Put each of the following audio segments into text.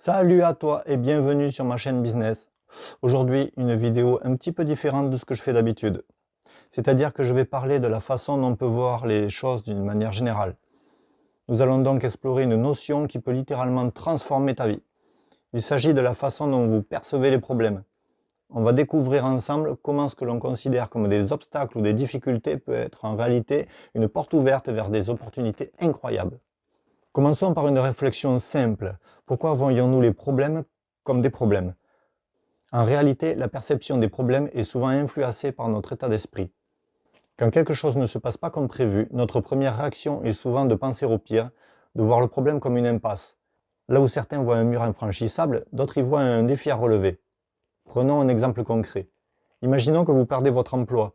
Salut à toi et bienvenue sur ma chaîne business. Aujourd'hui, une vidéo un petit peu différente de ce que je fais d'habitude. C'est-à-dire que je vais parler de la façon dont on peut voir les choses d'une manière générale. Nous allons donc explorer une notion qui peut littéralement transformer ta vie. Il s'agit de la façon dont vous percevez les problèmes. On va découvrir ensemble comment ce que l'on considère comme des obstacles ou des difficultés peut être en réalité une porte ouverte vers des opportunités incroyables. Commençons par une réflexion simple. Pourquoi voyons-nous les problèmes comme des problèmes? En réalité, la perception des problèmes est souvent influencée par notre état d'esprit. Quand quelque chose ne se passe pas comme prévu, notre première réaction est souvent de penser au pire, de voir le problème comme une impasse. Là où certains voient un mur infranchissable, d'autres y voient un défi à relever. Prenons un exemple concret. Imaginons que vous perdez votre emploi.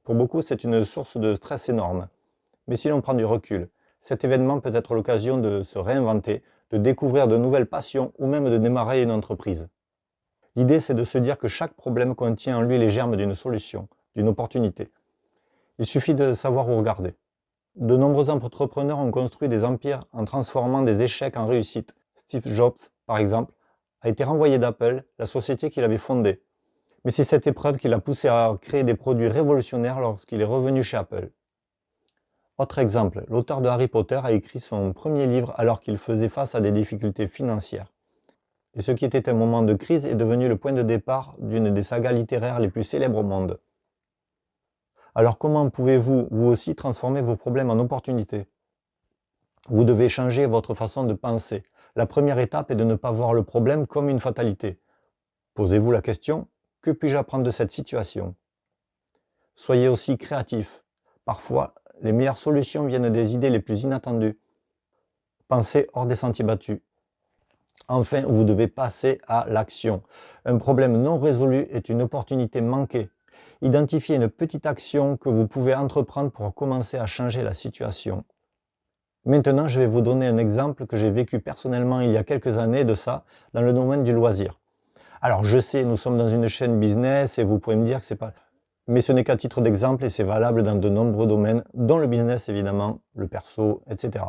Pour beaucoup, c'est une source de stress énorme. Mais si l'on prend du recul, cet événement peut être l'occasion de se réinventer, de découvrir de nouvelles passions ou même de démarrer une entreprise. L'idée, c'est de se dire que chaque problème contient en lui les germes d'une solution, d'une opportunité. Il suffit de savoir où regarder. De nombreux entrepreneurs ont construit des empires en transformant des échecs en réussite. Steve Jobs, par exemple, a été renvoyé d'Apple, la société qu'il avait fondée. Mais c'est cette épreuve qui l'a poussé à créer des produits révolutionnaires lorsqu'il est revenu chez Apple. Autre exemple, l'auteur de Harry Potter a écrit son premier livre alors qu'il faisait face à des difficultés financières. Et ce qui était un moment de crise est devenu le point de départ d'une des sagas littéraires les plus célèbres au monde. Alors comment pouvez-vous, vous aussi, transformer vos problèmes en opportunités? Vous devez changer votre façon de penser. La première étape est de ne pas voir le problème comme une fatalité. Posez-vous la question, que puis-je apprendre de cette situation? Soyez aussi créatif. Parfois, les meilleures solutions viennent des idées les plus inattendues. Pensez hors des sentiers battus. Enfin, vous devez passer à l'action. Un problème non résolu est une opportunité manquée. Identifiez une petite action que vous pouvez entreprendre pour commencer à changer la situation. Maintenant, je vais vous donner un exemple que j'ai vécu personnellement il y a quelques années de ça, dans le domaine du loisir. Alors je sais, nous sommes dans une chaîne business et vous pouvez me dire que c'est pas... Mais ce n'est qu'à titre d'exemple et c'est valable dans de nombreux domaines, dont le business évidemment, le perso, etc.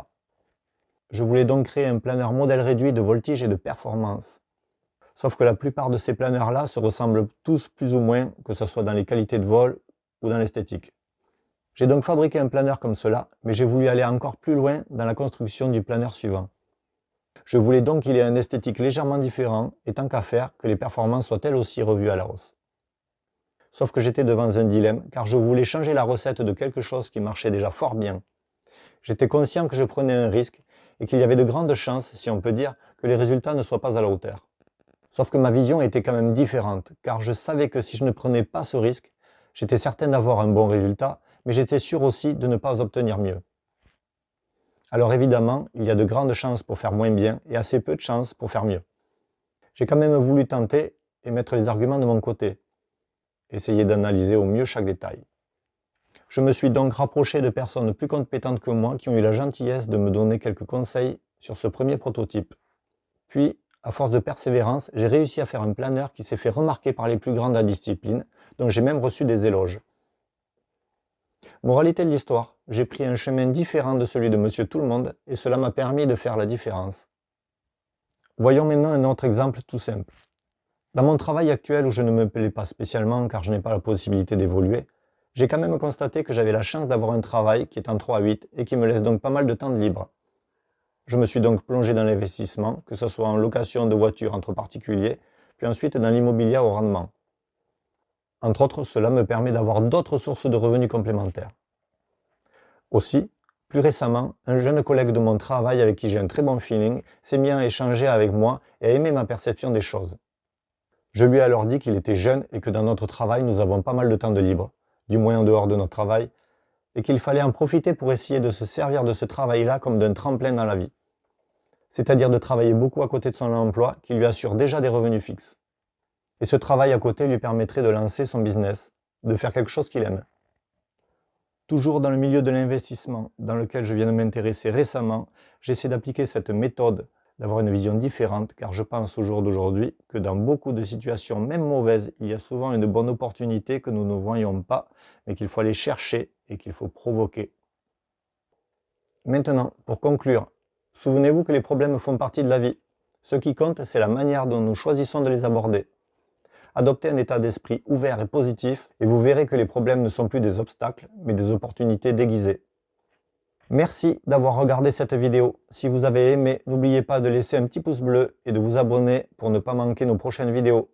Je voulais donc créer un planeur modèle réduit de voltige et de performance. Sauf que la plupart de ces planeurs-là se ressemblent tous plus ou moins, que ce soit dans les qualités de vol ou dans l'esthétique. J'ai donc fabriqué un planeur comme cela, mais j'ai voulu aller encore plus loin dans la construction du planeur suivant. Je voulais donc qu'il ait un esthétique légèrement différent, et tant qu'à faire, que les performances soient elles aussi revues à la hausse. Sauf que j'étais devant un dilemme, car je voulais changer la recette de quelque chose qui marchait déjà fort bien. J'étais conscient que je prenais un risque, et qu'il y avait de grandes chances, si on peut dire, que les résultats ne soient pas à la hauteur. Sauf que ma vision était quand même différente, car je savais que si je ne prenais pas ce risque, j'étais certain d'avoir un bon résultat, mais j'étais sûr aussi de ne pas obtenir mieux. Alors évidemment, il y a de grandes chances pour faire moins bien et assez peu de chances pour faire mieux. J'ai quand même voulu tenter et mettre les arguments de mon côté, essayer d'analyser au mieux chaque détail. Je me suis donc rapproché de personnes plus compétentes que moi qui ont eu la gentillesse de me donner quelques conseils sur ce premier prototype. Puis, à force de persévérance, j'ai réussi à faire un planeur qui s'est fait remarquer par les plus grands de la discipline, dont j'ai même reçu des éloges. Moralité de l'histoire, j'ai pris un chemin différent de celui de Monsieur Tout-le-Monde et cela m'a permis de faire la différence. Voyons maintenant un autre exemple tout simple. Dans mon travail actuel où je ne me plais pas spécialement car je n'ai pas la possibilité d'évoluer, j'ai quand même constaté que j'avais la chance d'avoir un travail qui est en 3 à 8 et qui me laisse donc pas mal de temps de libre. Je me suis donc plongé dans l'investissement, que ce soit en location de voitures entre particuliers, puis ensuite dans l'immobilier au rendement. Entre autres, cela me permet d'avoir d'autres sources de revenus complémentaires. Aussi, plus récemment, un jeune collègue de mon travail avec qui j'ai un très bon feeling s'est mis à échanger avec moi et à aimer ma perception des choses. Je lui ai alors dit qu'il était jeune et que dans notre travail nous avons pas mal de temps de libre, du moins en dehors de notre travail, et qu'il fallait en profiter pour essayer de se servir de ce travail-là comme d'un tremplin dans la vie. C'est-à-dire de travailler beaucoup à côté de son emploi qui lui assure déjà des revenus fixes. Et ce travail à côté lui permettrait de lancer son business, de faire quelque chose qu'il aime. Toujours dans le milieu de l'investissement, dans lequel je viens de m'intéresser récemment, j'essaie d'appliquer cette méthode, d'avoir une vision différente, car je pense au jour d'aujourd'hui que dans beaucoup de situations, même mauvaises, il y a souvent une bonne opportunité que nous ne voyons pas, mais qu'il faut aller chercher et qu'il faut provoquer. Maintenant, pour conclure, souvenez-vous que les problèmes font partie de la vie. Ce qui compte, c'est la manière dont nous choisissons de les aborder. Adoptez un état d'esprit ouvert et positif et vous verrez que les problèmes ne sont plus des obstacles, mais des opportunités déguisées. Merci d'avoir regardé cette vidéo. Si vous avez aimé, n'oubliez pas de laisser un petit pouce bleu et de vous abonner pour ne pas manquer nos prochaines vidéos.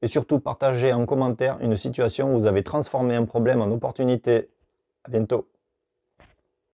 Et surtout, partagez en commentaire une situation où vous avez transformé un problème en opportunité. À bientôt.